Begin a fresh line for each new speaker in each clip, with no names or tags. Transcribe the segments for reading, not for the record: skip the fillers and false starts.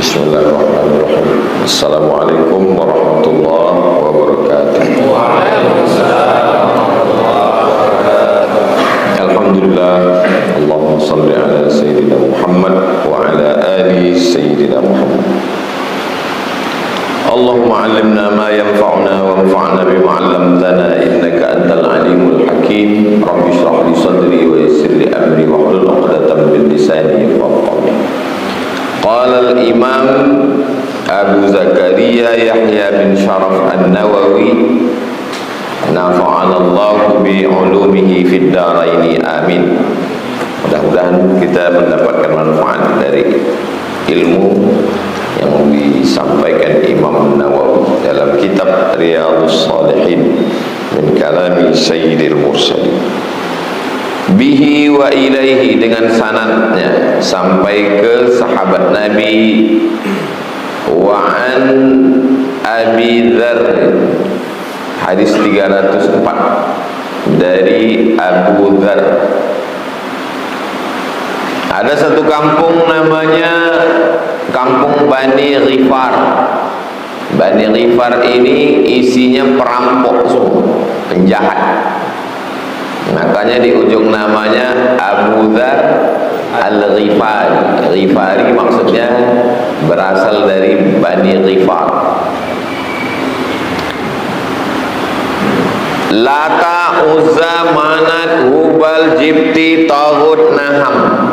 Bismillahirrahmanirrahim. Assalamualaikum warahmatullahi wabarakatuh. Alhamdulillah. Allahumma salli ala Sayyidina Muhammad wa ala ali Sayyidina Muhammad. Allahumma allimna ma yanfa'una wa anfa'na bima 'allamtana innaka antal alimul hakim. Rabbi shrah li sadri wa yassir li amri wa hlul 'uqdatam min lisani yafqahu qawli. Qala al-imam Abu Zakaria Yahya bin Sharaf An-Nawawi nafa'ana Allah bi 'ulumihi fid dharain amin. Mudah-mudahan kita mendapatkan manfaat dari ilmu yang disampaikan Imam Nawawi dalam kitab Riyadhus Shalihin min kalami Sayyidil Mursalin. Bihi wa ilaihi, dengan sanadnya sampai ke sahabat Nabi. Wa an Abi Dzar, hadis 304 dari Abu Dzar. Ada satu kampung namanya kampung Bani Ghifar. Bani Ghifar ini isinya perampok semua, penjahat. Makanya di ujung namanya Abu Dzar Al-Ghifari. Ghifari maksudnya berasal dari Bani Ghifar. Lata, Uzza, Manat, Hubal, Jibti, Taghut, Naham.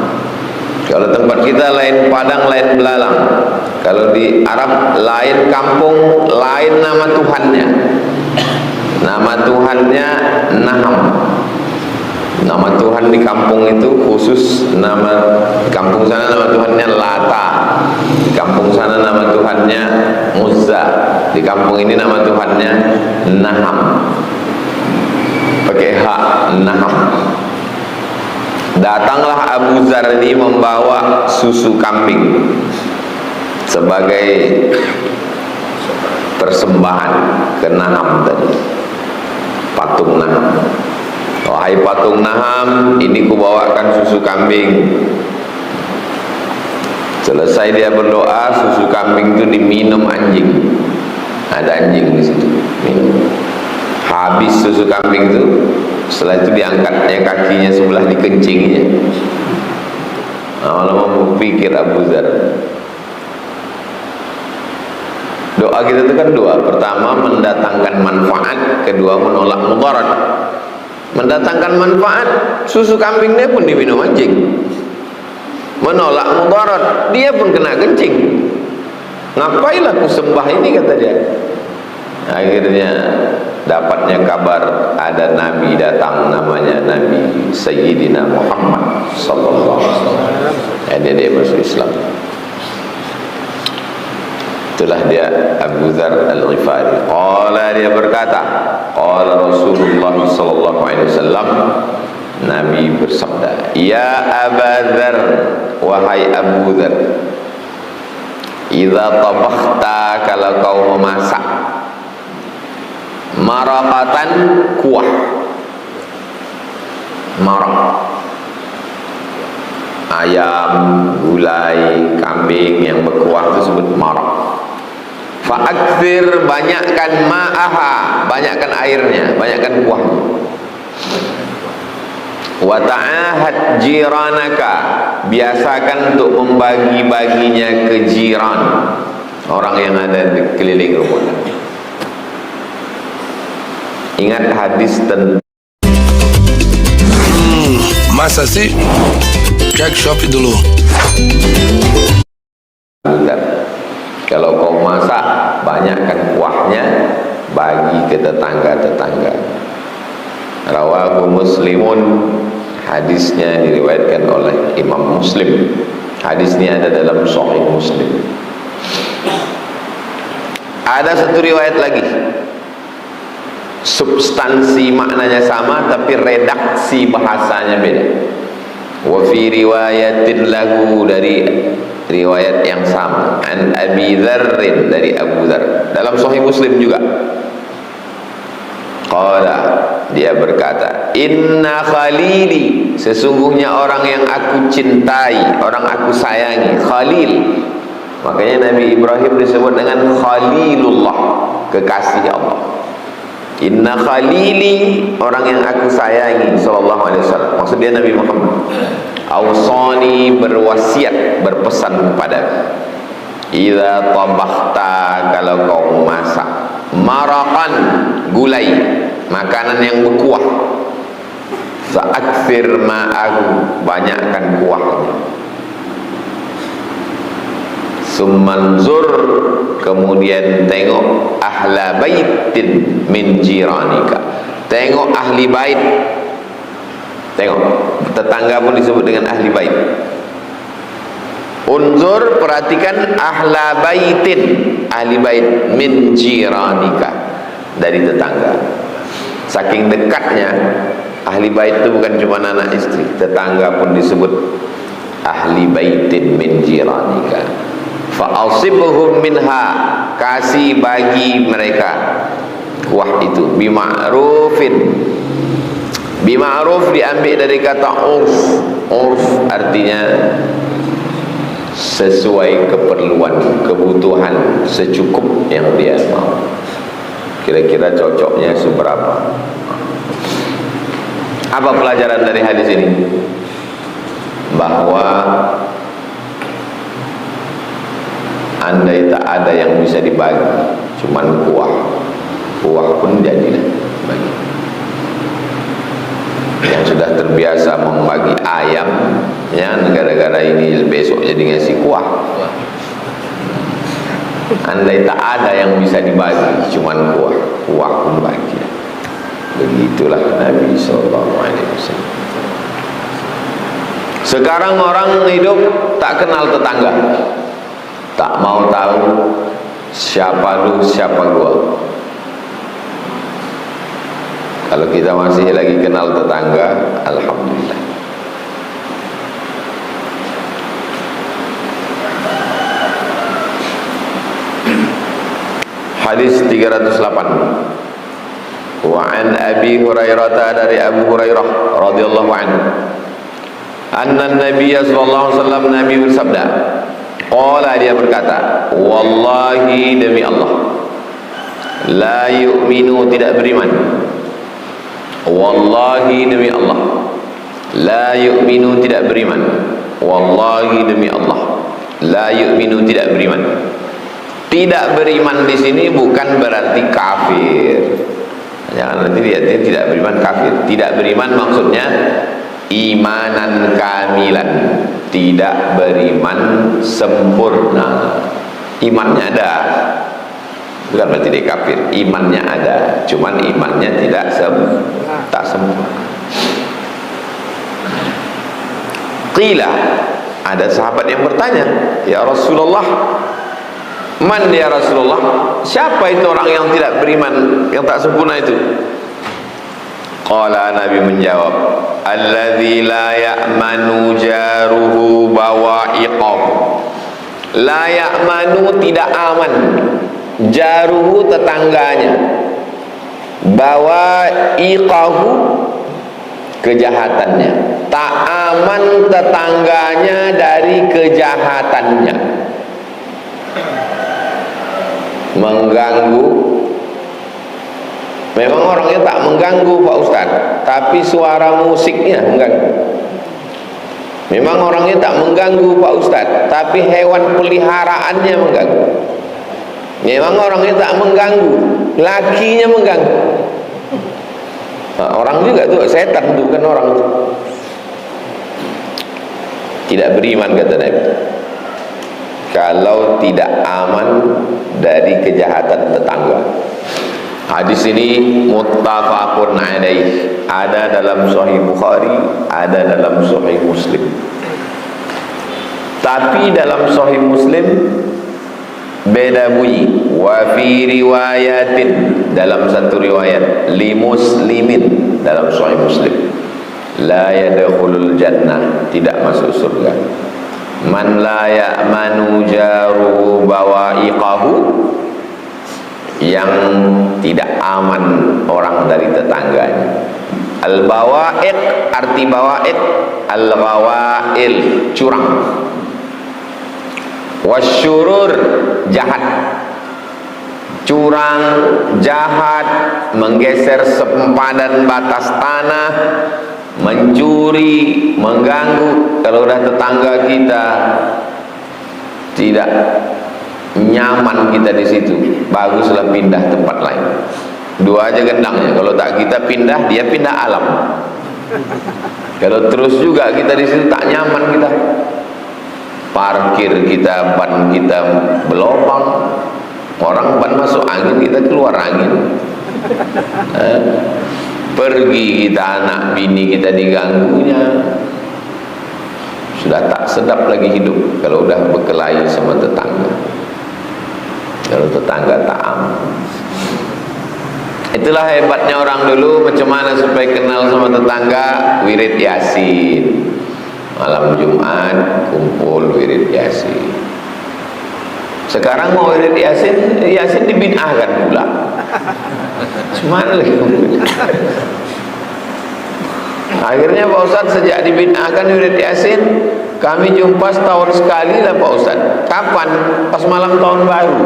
Kalau tempat kita lain Padang, lain Belalang. Kalau di Arab lain kampung, lain nama Tuhannya. Nama Tuhannya Naham. Nama Tuhan di kampung itu khusus, nama kampung sana nama Tuhannya Lata, di kampung sana nama Tuhannya Uzza, di kampung ini nama Tuhannya Naham, pakai hak, Naham. Datanglah Abu Dzar ini membawa susu kambing sebagai persembahan ke Naham tadi, patung Naham. Wahai patung Naham, ini kubawakan susu kambing. Selesai dia berdoa, susu kambing itu diminum anjing. Ada anjing di situ, minum. Habis susu kambing itu, setelah itu diangkatnya kakinya sebelah, dikencingnya. Lama-lama berpikir Abu Dzar, doa kita itu kan dua. Pertama mendatangkan manfaat, kedua menolak mudarat. Mendatangkan manfaat, susu kambingnya pun diminum anjing. Menolak mudarat, dia pun kena kencing. Ngapailah ku sembah ini, kata dia. Akhirnya dapatnya kabar ada Nabi datang, namanya Nabi Sayyidina Muhammad sallallahu alaihi wasallam. Dia masuk Islam. Itulah dia Abu Dzar Al-Ghifari. Qala, dia berkata, qala Rasulullah sallallahu alaihi wasallam, Nabi bersabda, ya Abu Dzar, wahai Abu Dzar, idza tabakhta, kalau kau memasak, maraqatan, kuah, maraq, ayam, gulai, kambing yang berkuah itu disebut maraq. Fa'akthir, banyakkan ma'aha, banyakkan airnya, banyakkan kuahnya. Wa ta'ahad jiranaka, biasakan untuk membagi-baginya ke jiran, orang yang ada di keliling rumah. Ingat hadis tentang
masa sih? Cek Shopee dulu.
Kalau kau masak, banyakkan kuahnya, bagi ke tetangga-tetangga. Rawahu Muslimun, hadisnya diriwayatkan oleh Imam Muslim. Hadis ini ada dalam Sahih Muslim. Ada satu riwayat lagi, substansi maknanya sama tapi redaksi bahasanya beda. Wa fi riwayatin lahu, dari riwayat yang sama, an Abi Dzarrin, dari Abu Dzar, dalam Sahih Muslim juga. Qala, dia berkata, inna khalili, sesungguhnya orang yang aku cintai, orang aku sayangi, khalil Makanya Nabi Ibrahim disebut dengan Khalilullah, kekasih Allah. Inna khalili, orang yang aku sayangi, sallallahu alaihi wasallam. Maksudnya Nabi Muhammad. Ausani, berwasiat, berpesan kepada. Idza tabakhta, kalau kau masak, marakan, gulai, makanan yang berkuah. Fa'akthir ma'ahu, banyakkan kuahnya. Summanzur, kemudian tengok ahla baitin min jiranika, tengok ahli bait. Tengok, tetangga pun disebut dengan ahli bait. Unzur, perhatikan ahla baitin, ahli bait min jiranika, dari tetangga. Saking dekatnya ahli bait itu bukan cuma anak istri, tetangga pun disebut ahli baitin min jiranika. Fa'asibhum minha, kasih bagi mereka kuah itu. Bima'rufin, bima'ruf diambil dari kata urf. Urf artinya sesuai keperluan, kebutuhan, secukup yang dia mau. Kira-kira cocoknya seberapa. Apa pelajaran dari hadis ini? Bahwa andai tak ada yang bisa dibagi, cuman kuah pun jadilah bagi. Yang sudah terbiasa membagi ayam, ya, gara-gara ini besok jadi ngasih kuah. Andai tak ada yang bisa dibagi, cuman kuah pun bagi. Begitulah Nabi SAW. Sekarang orang hidup tak kenal tetangga, tak mau tahu siapa lu siapa gua. Kalau kita masih lagi kenal tetangga, alhamdulillah. Hadis 308. Wa an Abi Hurairah, dari Abu Hurairah radhiyallahu anhu, anna Nabi sallallahu alaihi wasallam, Nabi bersabda, qala, dia berkata, wallahi, demi Allah, la yu'minu, tidak beriman. Wallahi, demi Allah, la yu'minu, tidak beriman. Wallahi, demi Allah, la yu'minu, tidak beriman. Tidak beriman di sini bukan berarti kafir. Jangan nanti lihatnya tidak beriman kafir. Tidak beriman maksudnya imanan kamilan, tidak beriman sempurna. Imannya ada, bukan berarti dia kafir. Imannya ada, cuman imannya tidak sempurna. Qila, ada sahabat yang bertanya, ya Rasulullah, man ya Rasulullah, siapa itu orang yang tidak beriman, yang tak sempurna itu? Qala, Nabi menjawab, alladzi la ya'manu jaruhu bawa'iqahu. La ya'manu, tidak aman, jaruhu, tetangganya, bawa'iqahu, kejahatannya. Tak aman tetangganya dari kejahatannya. Mengganggu. Memang orangnya tak mengganggu Pak Ustaz, tapi suara musiknya mengganggu. Memang orangnya tak mengganggu Pak Ustaz, tapi hewan peliharaannya mengganggu. Memang orangnya tak mengganggu, lakinya mengganggu. Nah, orang juga tuh, setan itu bukan orang itu. Tidak beriman, kata Nabi, kalau tidak aman dari kejahatan tetangga. Hadis ini muttafaqun alaih, ada dalam Sahih Bukhari, ada dalam Sahih Muslim. Tapi dalam Sahih Muslim beda bunyi. Wa fi riwayatin, dalam satu riwayat, li muslimin, dalam Sahih Muslim, la yadkhulul jannah, tidak masuk surga, man la ya'manu jaruhu bawa'iqahu, yang tidak aman orang dari tetangganya. Al-bawa'iq, arti bawa'iq, al-ghawail, curang. wasyurur, jahat, curang, jahat, menggeser sempadan batas tanah, mencuri, mengganggu. Kalau udah tetangga kita tidak nyaman kita di situ, baguslah pindah tempat lain. Dua aja gendangnya. Kalau tak kita pindah, dia pindah alam. Kalau terus juga kita di situ tak nyaman, kita parkir, kita ban kita berlubang, orang ban masuk angin, kita keluar angin. Pergi kita, anak bini kita diganggunya. Sudah tak sedap lagi hidup kalau udah berkelahi sama tetangga. Kalau tetangga tak aman. Itulah hebatnya orang dulu, macam mana supaya kenal sama tetangga. Wirid Yasin, malam Jumat kumpul wirid Yasin. Sekarang mau wirid Yasin, Yasin dibid'ahkan pula. Cuman lagi. Akhirnya Pak Ustadz sejak dibid'ahkan wirid Yasin, kami jumpa setahun sekali lah Pak Ustadz. Kapan? Pas malam tahun baru,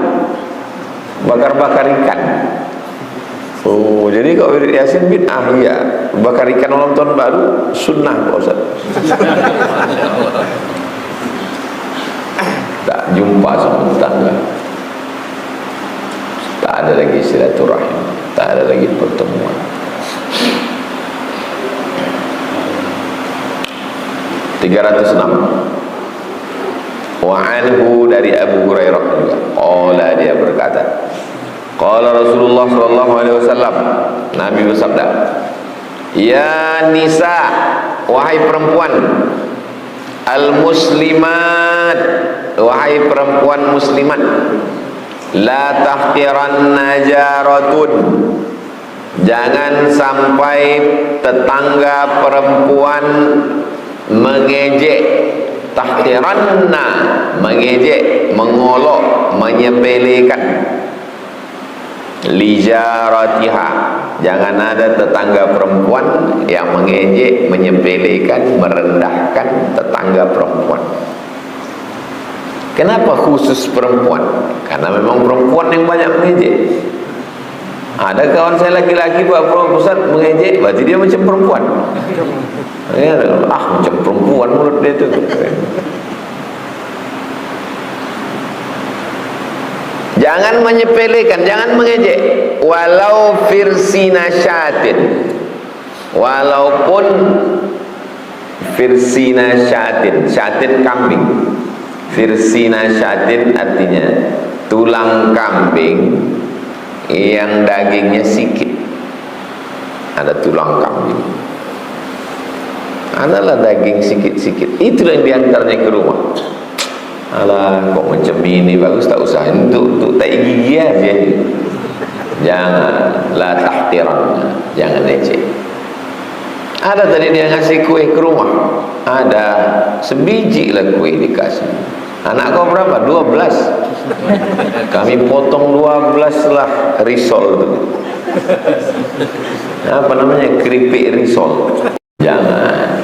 bakar-bakar ikan. Oh, jadi kalau wirid Yasin bid'ah, ya. Bakar ikan malam tahun baru sunnah Pak Ustadz. Tak jumpa sama tetangga, tak ada lagi silaturahim, tak ada lagi pertemuan. 306. Wa anhu, dari Abu Hurairah juga, qala, dia berkata, qala Rasulullah sallallahu alaihi wasallam, Nabi bersabda, ya nisa, wahai perempuan, al muslimat, wahai perempuan muslimat, la tahqiranna jaratun, jangan sampai tetangga perempuan mengejek. Tahqiranna, mengejek, mengolok, menyepelekan. Lijaratiha, jangan ada tetangga perempuan yang mengejek, menyepelekan, merendahkan tetangga perempuan. Kenapa khusus perempuan? Karena memang perempuan yang banyak mengejek. Ada kawan saya laki-laki, Pak Ustaz, mengejek, berarti dia macam perempuan. Ya, macam perempuan menurut dia itu. Jangan menyepelekan, jangan mengejek. Walau firsina syatin, walaupun firsina syatin, syatin kambing. Firsina syatin artinya tulang kambing yang dagingnya sikit. Ada tulang kambing, adalah daging sikit-sikit, itu yang diantarnya ke rumah. Alah, kok macam ini, bagus tak usah, untuk tak gigi aja. Jangan, la tahtiran, jangan leceh. Ada tadi dia ngasih kue ke rumah, ada sebiji lah kue dikasih. Anak kau berapa? 12. Kami potong 12 lah risol itu. Apa namanya? Keripik risol. Jangan,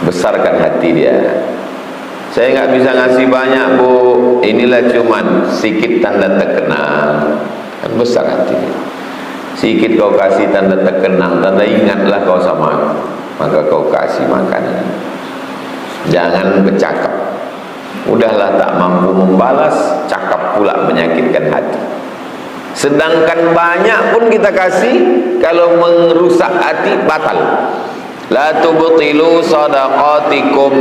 besarkan hati dia. Saya nggak bisa ngasih banyak, Bu, inilah cuman sedikit tanda terkenal. Kan besar hati dia. Sedikit kau kasih tanda terkenal, tanda ingatlah kau sama aku, maka kau kasih makanan. Jangan bercakap. Udahlah tak mampu membalas, cakap pula menyakitkan hati. Sedangkan banyak pun kita kasih, kalau merusak hati batal. La tubtilu sadaqatikum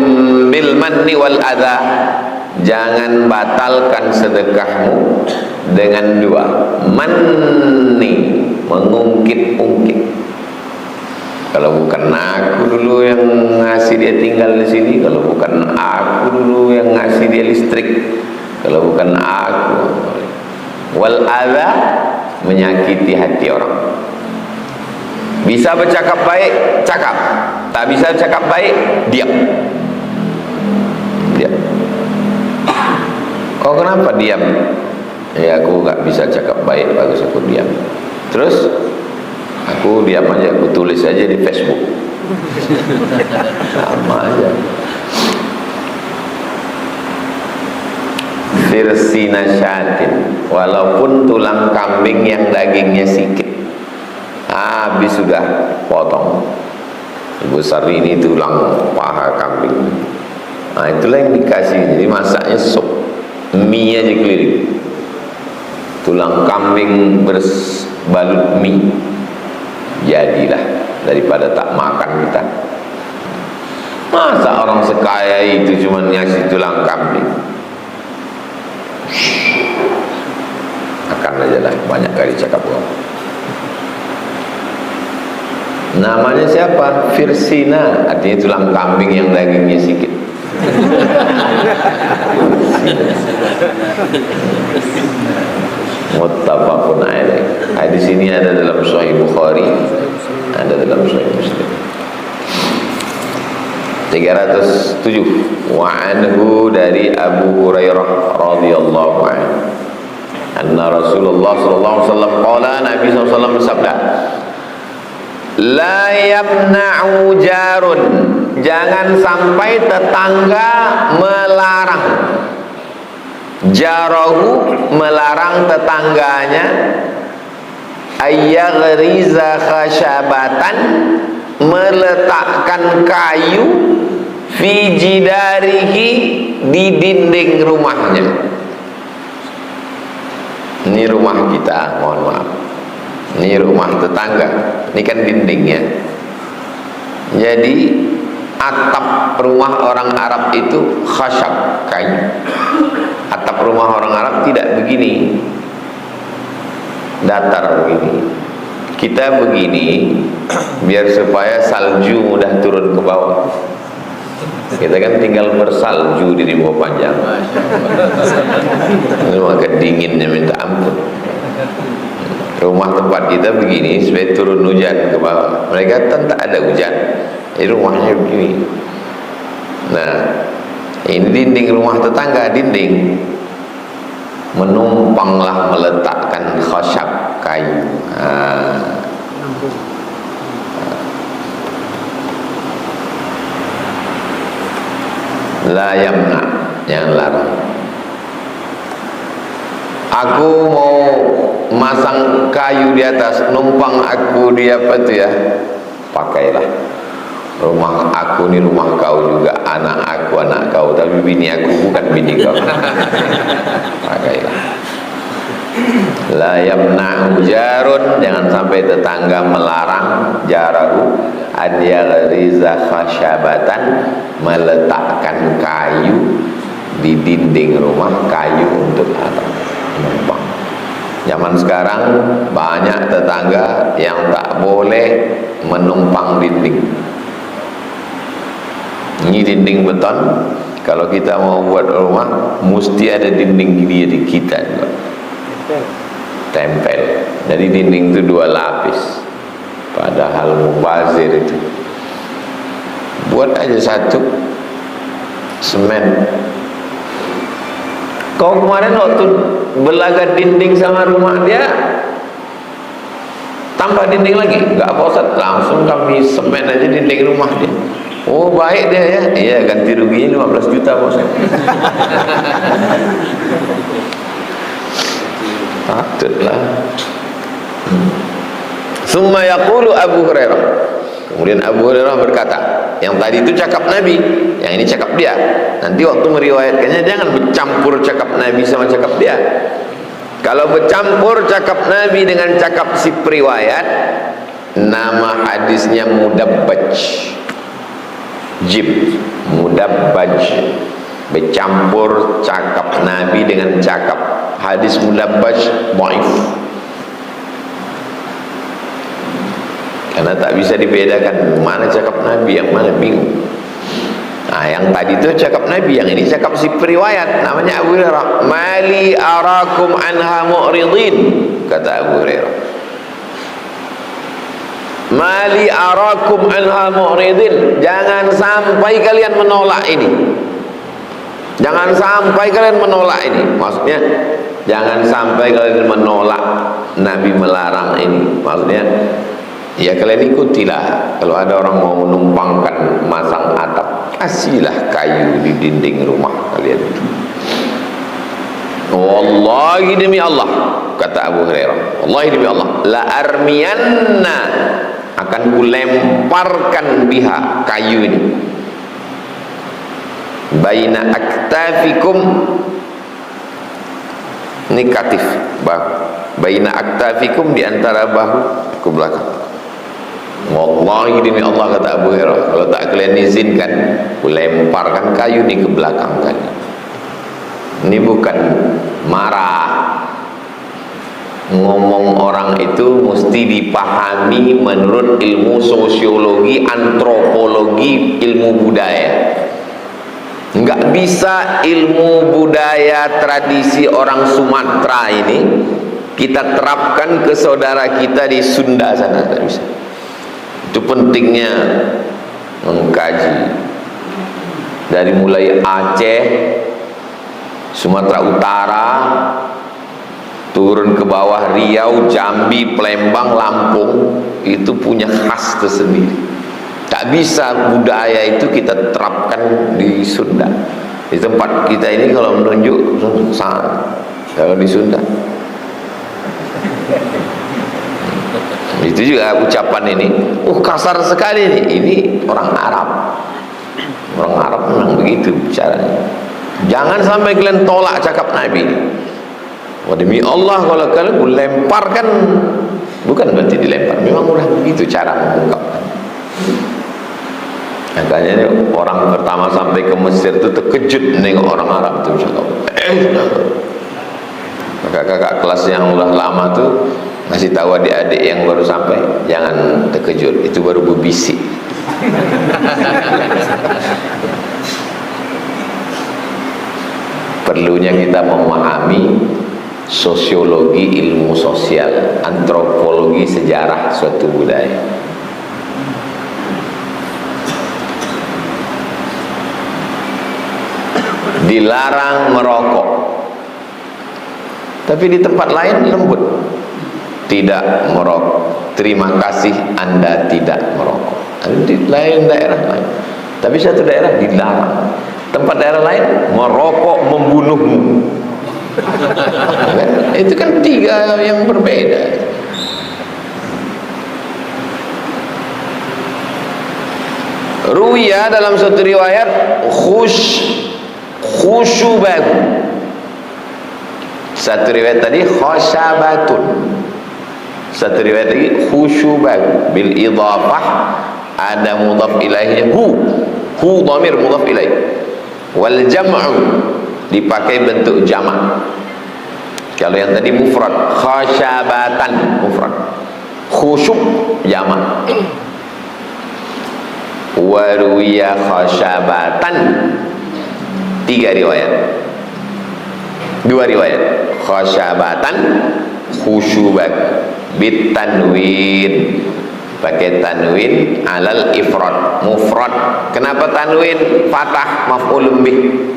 bil manni wal adha. Jangan batalkan sedekahmu dengan dua. Manni, mengungkit-ungkit. Kalau bukan aku dulu yang ngasih dia tinggal di sini, kalau bukan aku dulu yang ngasih dia listrik, kalau bukan aku. Wal adha, menyakiti hati orang. Bisa bercakap baik, cakap. Tak bisa bercakap baik, diam. Diam. Kau kenapa diam? Ya, aku gak bisa cakap baik, bagus aku diam. Terus aku diam aja, aku tulis aja di Facebook. Sama aja. firsina syatin, walaupun tulang kambing yang dagingnya sikit, habis sudah potong. Ibu Sari ini tulang paha kambing. Nah, itulah yang dikasih. Jadi masaknya sup mie aja keliling, tulang kambing berbalut mie. Jadilah daripada tak makan kita. Masa orang sekaya itu cuma ngasih tulang kambing? Akan aja lah, banyak kali cakap orang. Namanya siapa? Firsina, artinya tulang kambing yang dagingnya sedikit. Muttafaqun alaih. Hadis ini ada dalam Sahih Bukhari, ada dalam Sahih Muslim. 307. Wa anhu, dari Abu Hurairah radhiyallahu anhu, anna Rasulullah sallallahu alaihi wasallam qala, Nabi sallallahu alaihi wasallam bersabda, la yamna'u jarun, jangan sampai tetangga melarang, jarahu, melarang tetangganya, ayyaghriza khasyabatan, meletakkan kayu, fi jidarihi, di dinding rumahnya. Ini rumah kita, mohon maaf, ini rumah tetangga, ini kan dindingnya. Jadi atap rumah orang Arab itu khasyab, kayu. Atap rumah orang Arab tidak begini, datar begini. Kita begini biar supaya salju mudah turun ke bawah. Kita kan tinggal bersalju di Rimau Panjang. Maka dinginnya minta ampun. Rumah tempat kita begini supaya turun hujan ke bawah. Mereka kan tak ada hujan, jadi rumahnya begini. Nah, ini dinding rumah tetangga, dinding. Menumpanglah meletakkan khasyab, kayu. La yamna, jangan larang. Aku mau masang kayu di atas, numpang aku di apa itu ya, pakailah. Rumah aku ni rumah kau juga, anak aku anak kau, tapi bini aku bukan bini kau. Pakailah. La yamna'u jarun, jangan sampai tetangga melarang, jarahu, an yaghriza khasyabatan, meletakkan kayu di dinding rumah, kayu untuk apa? Menumpang. Zaman sekarang banyak tetangga yang tak boleh menumpang dinding. Ini dinding beton, kalau kita mau buat rumah mesti ada dinding di kita juga. Tempel. Jadi dinding itu 2 lapis. Padahal mubazir itu. Buat aja 1 semen. Kau kemarin waktu belaga dinding sama rumah dia, tambah dinding lagi? Enggak, Pak Ustaz, langsung kami semen aja dinding rumah dia. Oh, baik dia ya. Iya, ganti ruginya 15 juta, Pak Ustaz. Patutlah. Summa yaqulu Abu Hurairah. Kemudian Abu Hurairah berkata, yang tadi itu cakap Nabi, yang ini cakap dia. Nanti waktu meriwayatkannya jangan bercampur cakap Nabi sama cakap dia. Kalau bercampur cakap Nabi dengan cakap si periwayat, nama hadisnya mudabbaj. Jib, mudabbaj. Bercampur cakap Nabi dengan cakap hadis mudabbaj, dhaif. Karena tak bisa dibedakan mana cakap Nabi, yang mana bingung. Nah, yang tadi itu cakap Nabi, yang ini cakap si periwayat, namanya Abu Hurairah. Mali arakum anha mu'ridin, kata Abu Hurairah. Mali arakum anha mu'ridin, jangan sampai kalian menolak ini. Jangan sampai kalian menolak ini. Maksudnya jangan sampai kalian menolak Nabi melarang ini. Maksudnya ya kalian ikutilah. Kalau ada orang mau menumpangkan masang atap, kasihlah kayu di dinding rumah kalian itu. Wallahi demi Allah, kata Abu Hurairah, wallahi demi Allah, la armiyanna, akan kulemparkan biha, kayu ini, baina aktafikum, negatif, bahu, baina aktafikum, di antara bahu ke belakang. Wallahi demi Allah, kata Abu Hurairah, kalau tak kalian izinkan, kulemparkan kayu ini ke belakang kalian. Ini bukan marah. Ngomong orang itu mesti dipahami menurut ilmu sosiologi, antropologi, ilmu budaya. Enggak bisa ilmu budaya tradisi orang Sumatera ini kita terapkan ke saudara kita di Sunda sana, tak bisa. Itu pentingnya mengkaji dari mulai Aceh, Sumatera Utara, turun ke bawah Riau, Jambi, Palembang, Lampung, itu punya khas tersendiri. Tak bisa budaya itu kita terapkan di Sunda. Di tempat kita ini kalau menunjuk sama, kalau di Sunda itu juga ucapan ini, kasar sekali ini orang Arab. Orang Arab memang begitu bicaranya. Jangan sampai kalian tolak cakap Nabi. Wah, demi Allah, kalau kalian lemparkan, bukan berarti dilempar, memang udah begitu cara mengungkapkan. Makanya orang pertama sampai ke Mesir itu terkejut nengok orang Arab itu cakap. Kakak-kakak kelas yang udah lama tuh ngasih tahu adik-adik yang baru sampai, jangan terkejut, itu baru berbisik. Perlunya kita memahami sosiologi, ilmu sosial, antropologi, sejarah suatu budaya. Dilarang merokok, tapi di tempat lain lembut, tidak merokok, terima kasih Anda tidak merokok. Di lain daerah lain, tapi satu daerah dilarang, tempat daerah lain merokok membunuhmu. Itu kan tiga yang berbeda. Ruya dalam suatu riwayat khushubat, satu riwayat tadi khasyabatun, satu riwayat lagi khushubat, bil idhafah ada mudhaf ilaihnya hu dhamir mudhaf ilaih, wal jam'u dipakai bentuk jamak. Kalau yang tadi mufrad, khasyabatan mufrad, khusyub jamak. Waruya khasyabatan, tiga riwayat, dua riwayat, khasyabatan, khusyubat, bitanwin, pakai tanwin alal ifrad, mufrad. Kenapa tanwin? Fathah maf'ulun bih,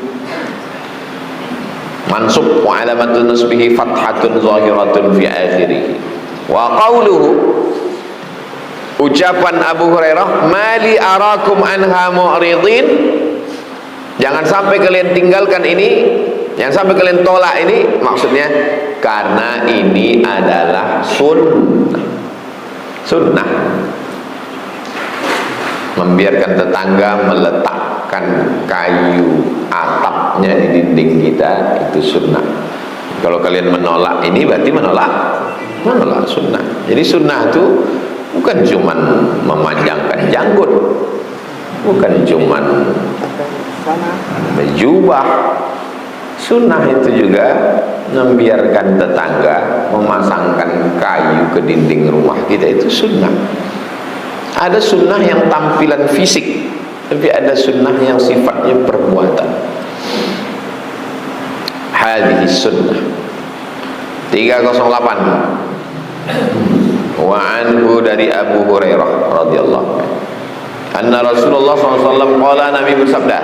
mansub wa alamatun nasbihi fathatun zahiratun fi akhirih. Wa qawluhu, ucapan Abu Hurairah, mali arakum anha mu'ridin, jangan sampai kalian tinggalkan ini, jangan sampai kalian tolak ini, maksudnya karena ini adalah sunnah. Membiarkan tetangga meletakkan kayu atapnya di dinding kita, itu sunnah. Kalau kalian menolak ini berarti menolak sunnah. Jadi sunnah itu bukan cuman memanjangkan janggut, bukan cuman berjubah. Sunnah itu juga membiarkan tetangga memasangkan kayu ke dinding rumah kita, itu sunnah. Ada sunnah yang tampilan fisik, tapi ada sunnah yang sifatnya perbuatan. Hadhihi sunnah. 308. Wa anhu, dari Abu Hurairah radhiyallahu anhu, anna Rasulullah SAW qala, Nabi bersabda,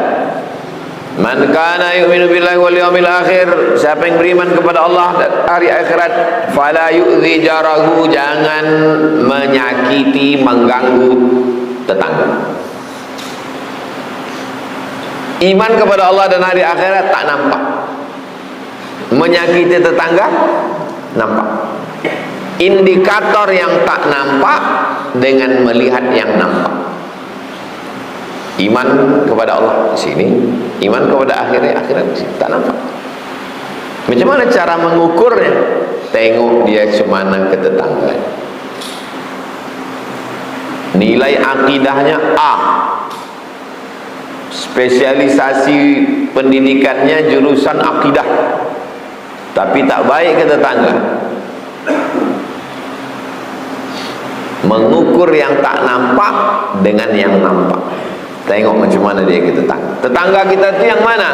man kana yu'minu billahi wal yawmil akhir, siapa yang beriman kepada Allah dan hari akhirat, fala yu'zi jarahu, jangan menyakiti, mengganggu tetangga. Iman kepada Allah dan hari akhirat tak nampak. Menyakiti tetangga nampak. Indikator yang tak nampak dengan melihat yang nampak. Iman kepada Allah di sini, iman kepada akhirat di sini, tak nampak. Macam mana cara mengukurnya? Tengok dia cemana ke tetangga. Nilai akidahnya A, spesialisasi pendidikannya jurusan akidah, tapi tak baik ke tetangga. Mengukur yang tak nampak dengan yang nampak. Tengok macam mana dia ke tetangga. Tetangga kita tu yang mana?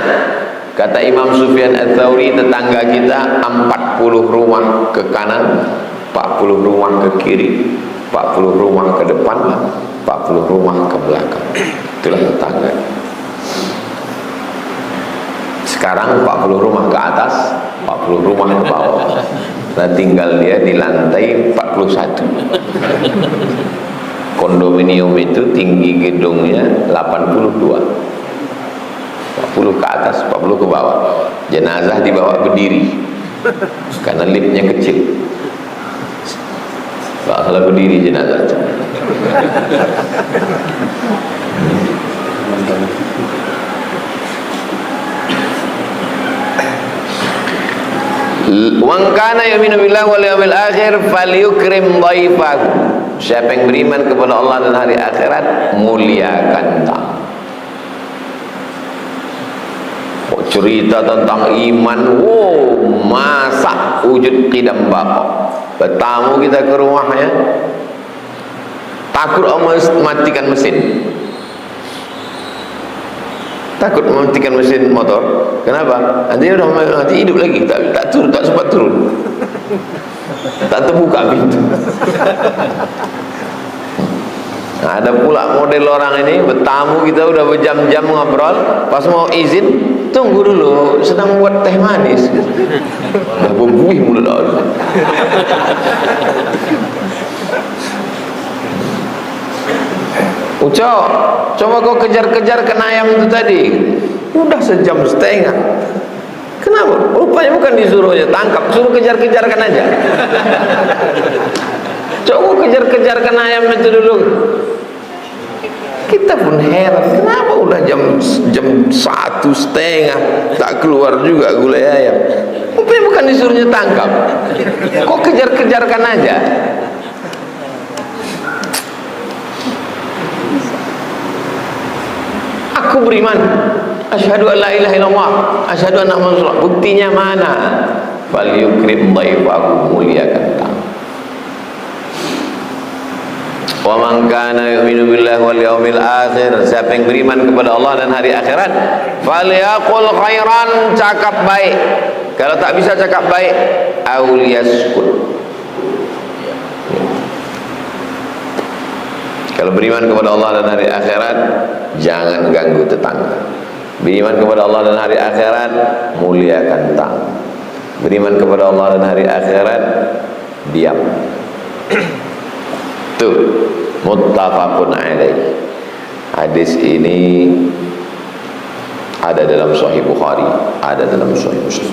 Kata Imam Sufyan Ats-Tsauri, tetangga kita 40 rumah ke kanan, 40 rumah ke kiri, 40 rumah ke depan, 40 rumah ke belakang. Itulah tetangga. Sekarang 40 rumah ke atas, 40 rumah ke bawah. Nah, tinggal dia di lantai 41. Kondominium itu tinggi gedungnya 82. 40 ke atas, 40 ke bawah. Jenazah dibawa berdiri karena liftnya kecil. Kalau berdiri jenazah itu. Wan kana yu'minu billahi wal yawmil akhir falyukrim dhaifahu. Siapa yang beriman kepada Allah dan hari akhirat, muliakan tamu. Oh, cerita tentang iman, masa wujud qidam baqa. Bertamu kita ke rumahnya, takut matikan mesin. Takut mematikan mesin motor. Kenapa? Nanti dia udah mati hidup lagi, tak turun, tak sempat turun, tak terbuka pintu. Nah, ada pula model orang ini, bertamu kita udah berjam-jam ngobrol, pas mau izin, tunggu dulu, sedang buat teh manis. Dah berbuih mulut orang. Ucok, coba kau kejar-kejar kena ayam itu tadi. Udah sejam setengah. Kenapa? Rupanya bukan disuruhnya tangkap, suruh kejar-kejarkan aja. Coba kejar-kejarkan ayam itu dulu. Kita pun heran, kenapa udah jam 1:30 tak keluar juga gulai ayam. Rupanya bukan disuruhnya tangkap, kok kejar-kejarkan aja. Aku beriman, asyhadu an la ilaha illallah, asyhadu anna Muhammadar Rasulullah. Buktinya mana? Fal yukrim dhaifahu, muliakan tamu. Wa man kana yu'minu billahi wal yawmil akhir, siapa yang beriman kepada Allah dan hari akhirat, falyaqul khairan, cakap baik. Kalau tak bisa cakap baik, aw liyaskut. Kalau beriman kepada Allah dan hari akhirat, jangan ganggu tetangga. Beriman kepada Allah dan hari akhirat, muliakan tamu. Beriman kepada Allah dan hari akhirat, diam. Tuh, muttafaqun alaih. Hadis ini ada dalam Sahih Bukhari, ada dalam Sahih Muslim.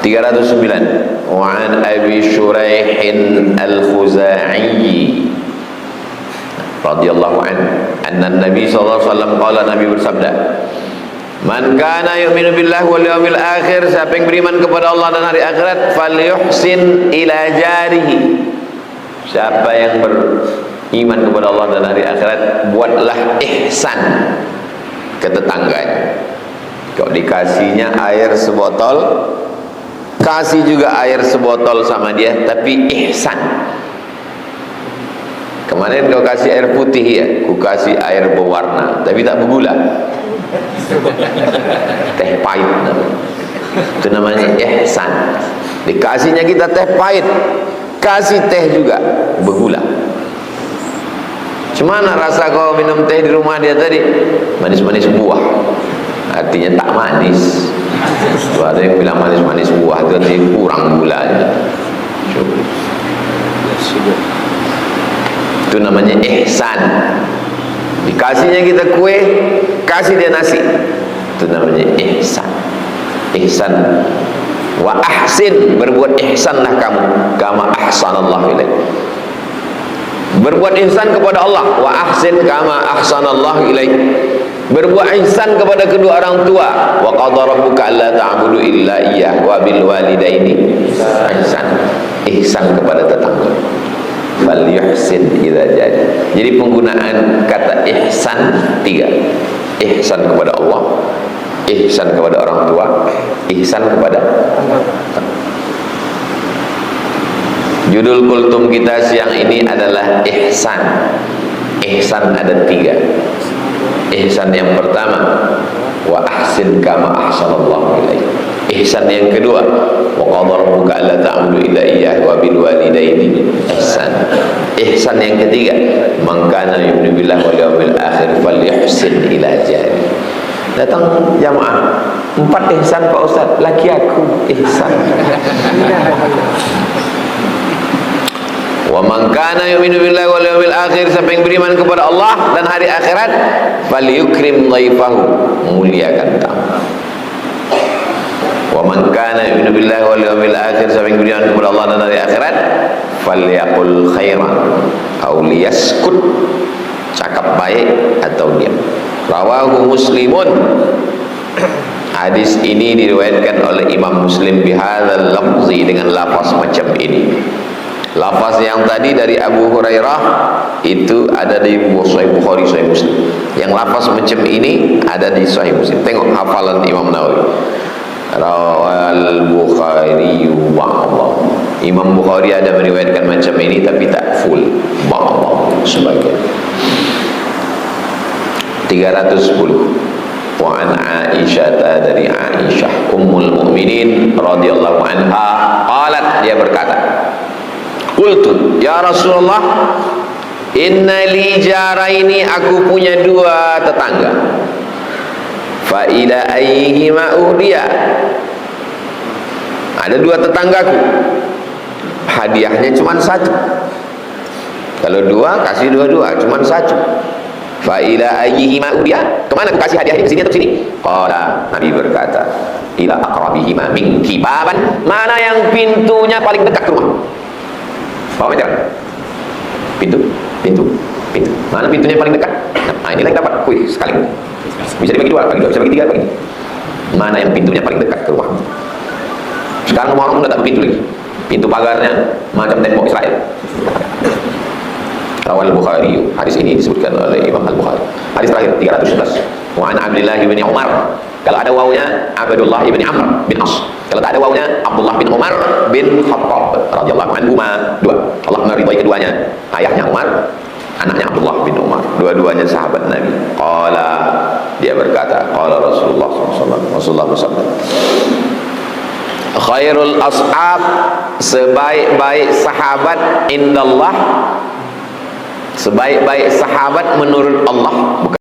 309. Wa an Abi Shuraih al-Khuzai radhiyallahu anhu anna Nabi sallallahu alaihi wasallam qala, Nabi bersabda, man kana yu'minu billahi wal yawmil akhir, siapa yang beriman kepada Allah dan hari akhirat, falyuhsin ila jarihi, siapa yang beriman kepada Allah dan hari akhirat, buatlah ihsan ke tetangganya. Kalau dikasihnya air sebotol, kasih juga air sebotol sama dia, tapi ihsan. Kemarin kau kasih air putih, ya, ku kasih air berwarna tapi tak bergula, teh pahit namanya. Itu namanya ihsan. Dikasihnya kita teh pahit, kasih teh juga bergula. Cemana rasa kau minum teh di rumah dia tadi? Manis-manis buah, artinya tak manis. Tuh, ada yang bilang manis-manis buah itu artinya kurang gulanya. Itu namanya ihsan. Dikasihnya kita kue, kasih dia nasi, itu namanya ihsan. ihsan. Wa ahsin, berbuat ihsanlah kamu, kama ahsanallahu ilaik. Berbuat ihsan kepada Allah, wa ahsin kama ahsanallahu ilaik. Berbuat ihsan kepada kedua orang tua, wa qadara rabbuka alla ta'budu illa iyyah wa bil walidaini ihsan. Ihsan kepada tetangga. Fal yuhsin idza jadi. Jadi penggunaan kata ihsan 3. Ihsan kepada Allah, ihsan kepada orang tua, ihsan kepada judul kultum kita siang ini adalah ihsan. Ihsan ada 3. Ihsan yang pertama, wa ahsin kama ahsanallahu ilaik. Ihsan yang kedua, wa qadara rabbuka alla ta'budu illa iyyah wa bil walidaini ihsan. Ihsan yang ketiga, man kana yu'minu billahi wal yawmil akhir falyuhsin ila jari. Datang jamaah 4 ihsan Pak Ustaz, laki aku ihsan. Wa man kana yu'minu billahi wal yawmil akhir, siapa yang beriman kepada Allah dan hari akhirat, falyukrim dhaifahu, muliakan tamu. Wa man kana yu'minu billahi wal yawmil akhir, siapa yang beriman kepada Allah dan hari akhirat, falyaqul khairan aw liyaskut, cakap baik atau diam. Rawahu Muslimun. Hadis ini diriwayatkan oleh Imam Muslim bihadzal lafzi, dengan lafaz macam ini. Lafaz yang tadi dari Abu Hurairah itu ada di Sahih Bukhari, Sahih Muslim. Yang lafaz macam ini ada di Sahih Muslim. Tengok hafalan Imam Nawawi. Rawal Bukhari wa'allah. Imam Bukhari ada meriwayatkan macam ini tapi tak full, wa'allah sebagian. 310. Wa an Aisyah, dari Aisyah ummul mukminin radhiyallahu anha qalat, dia berkata, qultu ya Rasulullah, inna li jaraini, aku punya 2 tetangga, fa ila ayyihima uhdiya, ada 2 tetanggaku, hadiahnya cuma 1. Kalau 2 kasih 2-2, cuma 1. Fa ila ayyihima uhdiya, kemana aku kasih hadiah ini, ke sini atau sini? Qala, Nabi berkata, ila aqrabihima minki baban, mana yang pintunya paling dekat ke rumah. Bawa meter. Pintu. Mana pintunya paling dekat? Nah, inilah yang dapat. Wih, sekali. Bisa dibagi 2, bisa bagi 3, bagi. Mana yang pintunya paling dekat ke rumah? Sekarang orang udah tak begitu lagi. Pintu pagarnya macam tembok Israel. Rawal Bukhari. Hadis ini disebutkan oleh Imam Al-Bukhari. Hadis terakhir 311. Wa an Abdullah bin Umar. Kalau ada wawunya Abdullah bin Amr bin As. Kalau tak ada wawunya Abdullah bin Umar bin Khattab radhiyallahu anhuma. 2. Allah meridai keduanya. Ayahnya Umar, anaknya Abdullah bin Umar. Dua-duanya sahabat Nabi. Qala, dia berkata, qala Rasulullah sallallahu alaihi wasallam, khairul ashab, sebaik-baik sahabat indallah, sebaik-baik sahabat menurut Allah, bukan